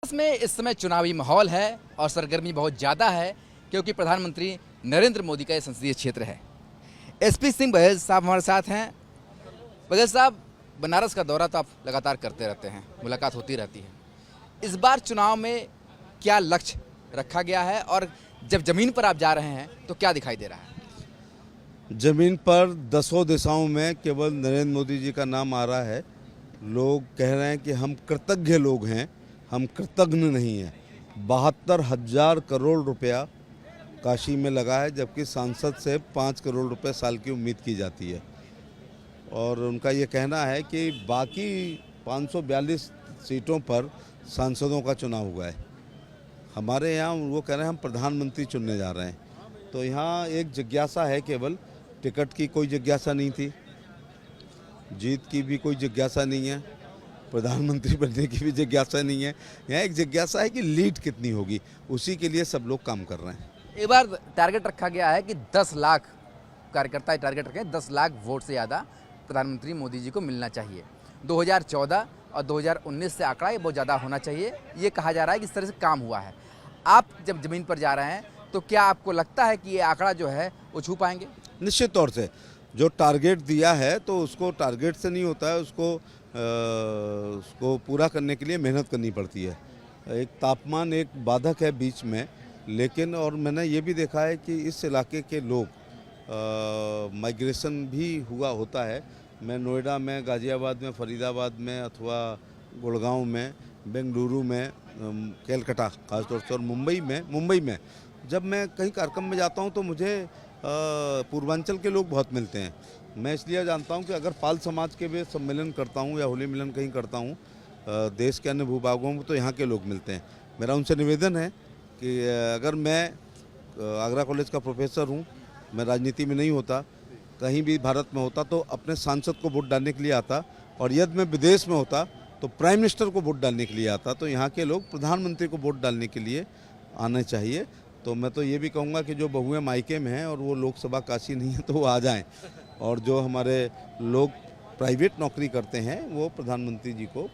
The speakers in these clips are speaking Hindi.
इसमें इस समय चुनावी माहौल है और सरगर्मी बहुत ज़्यादा है क्योंकि प्रधानमंत्री नरेंद्र मोदी का यह संसदीय क्षेत्र है। एसपी सिंह बघेल साहब हमारे साथ हैं। बघेल साहब, बनारस का दौरा तो आप लगातार करते रहते हैं, मुलाकात होती रहती है। इस बार चुनाव में क्या लक्ष्य रखा गया है और जब जमीन पर आप जा रहे हैं तो क्या दिखाई दे रहा है? जमीन पर दसों दिशाओं में केवल नरेंद्र मोदी जी का नाम आ रहा है। लोग कह रहे हैं कि हम कृतज्ञ लोग हैं, हम कृतज्ञ नहीं हैं। 72,000 करोड़ रुपया काशी में लगा है, जबकि सांसद से 5 करोड़ रुपए साल की उम्मीद की जाती है। और उनका ये कहना है कि बाकी 542 सीटों पर सांसदों का चुनाव हुआ है। हमारे यहाँ वो कह रहे हैं हम प्रधानमंत्री चुनने जा रहे हैं। तो यहाँ एक जिज्ञासा है, केवल टिकट की कोई जिज्ञासा नहीं थी, जीत की भी कोई जिज्ञासा नहीं है, प्रधानमंत्री बनने की भी जिज्ञासा नहीं है। यहाँ एक जिज्ञासा है कि लीड कितनी होगी, उसी के लिए सब लोग काम कर रहे हैं। एक बार टारगेट रखा गया है कि 10 लाख कार्यकर्ता टारगेट रखे, 10 लाख वोट से ज़्यादा प्रधानमंत्री मोदी जी को मिलना चाहिए। 2014 और 2019 से आंकड़ा ये बहुत ज़्यादा होना चाहिए, ये कहा जा रहा है कि इस तरह से काम हुआ है। आप जब ज़मीन पर जा रहे हैं तो क्या आपको लगता है कि ये आंकड़ा जो है वो छू पाएंगे? निश्चित तौर से जो टारगेट दिया है तो उसको टारगेट से नहीं होता है, उसको पूरा करने के लिए मेहनत करनी पड़ती है। एक तापमान एक बाधक है बीच में, लेकिन और मैंने ये भी देखा है कि इस इलाके के लोग माइग्रेशन भी हुआ होता है। मैं नोएडा में, गाज़ियाबाद में, फरीदाबाद में अथवा गुड़गांव में, बेंगलुरु में, कलकत्ता खासतौर से, और मुंबई में जब मैं कहीं कार्यक्रम में जाता हूं तो मुझे पूर्वांचल के लोग बहुत मिलते हैं। मैं इसलिए जानता हूं कि अगर पाल समाज के भी सम्मेलन करता हूं या होली मिलन कहीं करता हूं देश के अन्य भूभागों में, तो यहाँ के लोग मिलते हैं। मेरा उनसे निवेदन है कि अगर मैं आगरा कॉलेज का प्रोफेसर हूँ, मैं राजनीति में नहीं होता, कहीं भी भारत में होता तो अपने सांसद को वोट डालने के लिए आता, और यदि मैं विदेश में होता तो प्राइम मिनिस्टर को वोट डालने के लिए आता। तो यहाँ के लोग प्रधानमंत्री को वोट डालने के लिए आना चाहिए। तो मैं तो ये भी कहूँगा कि जो बहुएं मायके में हैं और वो लोकसभा काशी नहीं है तो वो आ जाएं, और जो हमारे लोग प्राइवेट नौकरी करते हैं वो प्रधानमंत्री जी को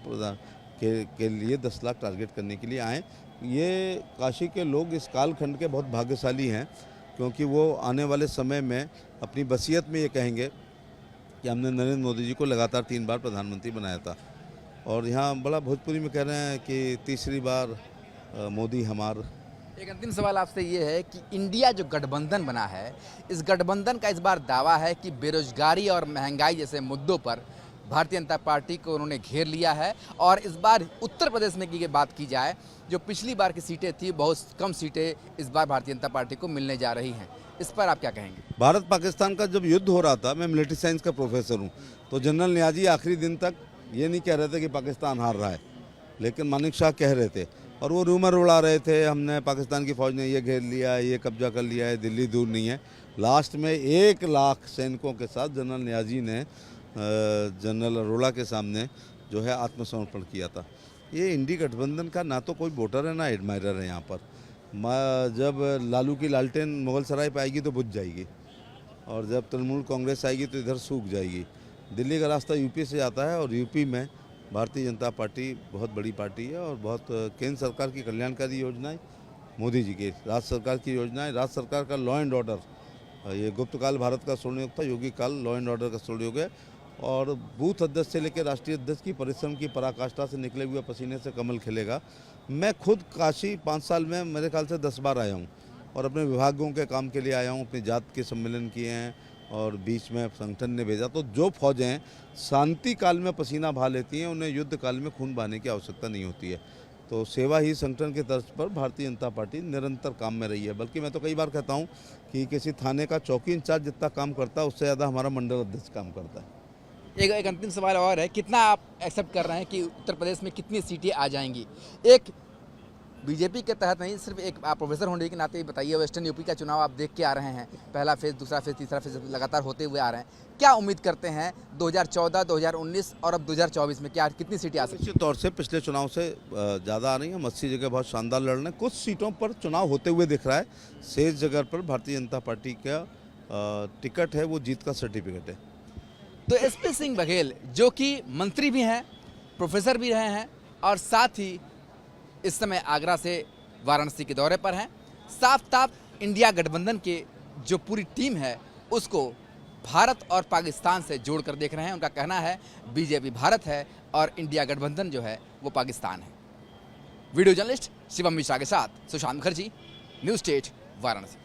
के लिए 10 लाख टारगेट करने के लिए आएँ। ये काशी के लोग इस कालखंड के बहुत भाग्यशाली हैं, क्योंकि वो आने वाले समय में अपनी वसीयत में ये कहेंगे कि हमने नरेंद्र मोदी जी को लगातार 3 बार प्रधानमंत्री बनाया था। और यहाँ बड़ा भोजपुरी में कह रहे हैं कि तीसरी बार मोदी हमार। एक अंतिम सवाल आपसे ये है कि इंडिया जो गठबंधन बना है, इस गठबंधन का इस बार दावा है कि बेरोजगारी और महंगाई जैसे मुद्दों पर भारतीय जनता पार्टी को उन्होंने घेर लिया है। और इस बार उत्तर प्रदेश में की बात की जाए, जो पिछली बार की सीटें थी, बहुत कम सीटें इस बार भारतीय जनता पार्टी को मिलने जा रही हैं। इस पर आप क्या कहेंगे? भारत पाकिस्तान का जब युद्ध हो रहा था, मैं मिलिट्री साइंस का प्रोफेसर हूँ, तो जनरल नियाजी आखिरी दिन तक ये नहीं कह रहे थे कि पाकिस्तान हार रहा है, लेकिन मानिक शाह कह रहे थे और वो रूमर उड़ा रहे थे, हमने पाकिस्तान की फ़ौज ने ये घेर लिया है, ये कब्जा कर लिया है, दिल्ली दूर नहीं है। लास्ट में 1 लाख सैनिकों के साथ जनरल नियाजी ने जनरल अरोड़ा के सामने जो है आत्मसमर्पण किया था। ये इंडी गठबंधन का ना तो कोई वोटर है ना एडमायरर है यहाँ पर। जब लालू की लालटेन मुगल सराय पर आएगी तो बुझ जाएगी, और जब तृणमूल कांग्रेस आएगी तो इधर सूख जाएगी। दिल्ली का रास्ता यूपी से जाता है, और यूपी में भारतीय जनता पार्टी बहुत बड़ी पार्टी है, और बहुत केंद्र सरकार की कल्याणकारी योजनाएं, मोदी जी की राज्य सरकार की योजनाएं, राज्य सरकार का लॉ एंड ऑर्डर, ये गुप्तकाल भारत का स्वर्ण युग था, योगी काल लॉ एंड ऑर्डर का स्वर्ण युग है। और बूथ अध्यक्ष से लेकर राष्ट्रीय अध्यक्ष की परिश्रम की पराकाष्ठा से निकले हुए पसीने से कमल खिलेगा। मैं खुद काशी 5 साल में मेरे ख्याल से 10 बार आया हूँ, और अपने विभागों के काम के लिए आया हूँ, अपनी जात के सम्मेलन किए हैं, और बीच में संगठन ने भेजा। तो जो फौजें शांति काल में पसीना बहा लेती हैं, उन्हें युद्ध काल में खून बहाने की आवश्यकता नहीं होती है। तो सेवा ही संगठन के तर्ज पर भारतीय जनता पार्टी निरंतर काम में रही है। बल्कि मैं तो कई बार कहता हूँ कि किसी थाने का चौकी इंचार्ज जितना काम करता है, उससे ज़्यादा हमारा मंडल अध्यक्ष काम करता है। एक अंतिम सवाल और है, कितना आप एक्सेप्ट कर रहे हैं कि उत्तर प्रदेश में कितनी सीटें आ जाएंगी? एक बीजेपी के तहत नहीं, सिर्फ एक आप प्रोफेसर होने के नाते बताइए, वेस्टर्न यूपी का चुनाव आप देख के आ रहे हैं, पहला फेज़, दूसरा फेज़, तीसरा फेज़ लगातार होते हुए आ रहे हैं। क्या उम्मीद करते हैं 2014, 2019 और अब 2024 में क्या कितनी सीटें आ सकती हैं? निश्चित तौर से पिछले चुनाव से ज़्यादा आ रही हैं। हम 80 जगह बहुत शानदार लड़ रहे हैं। कुछ सीटों पर चुनाव होते हुए दिख रहा है, शेष जगह पर भारतीय जनता पार्टी का टिकट है, वो जीत का सर्टिफिकेट है। तो एसपी सिंह बघेल जो कि मंत्री भी हैं, प्रोफेसर भी रहे हैं और साथ ही इस समय आगरा से वाराणसी के दौरे पर हैं। साफ साफ इंडिया गठबंधन के जो पूरी टीम है उसको भारत और पाकिस्तान से जोड़कर देख रहे हैं। उनका कहना है बीजेपी भारत है और इंडिया गठबंधन जो है वो पाकिस्तान है। वीडियो जर्नलिस्ट शिवम मिश्रा के साथ सुशांत मुखर्जी, न्यूज़ स्टेट, वाराणसी।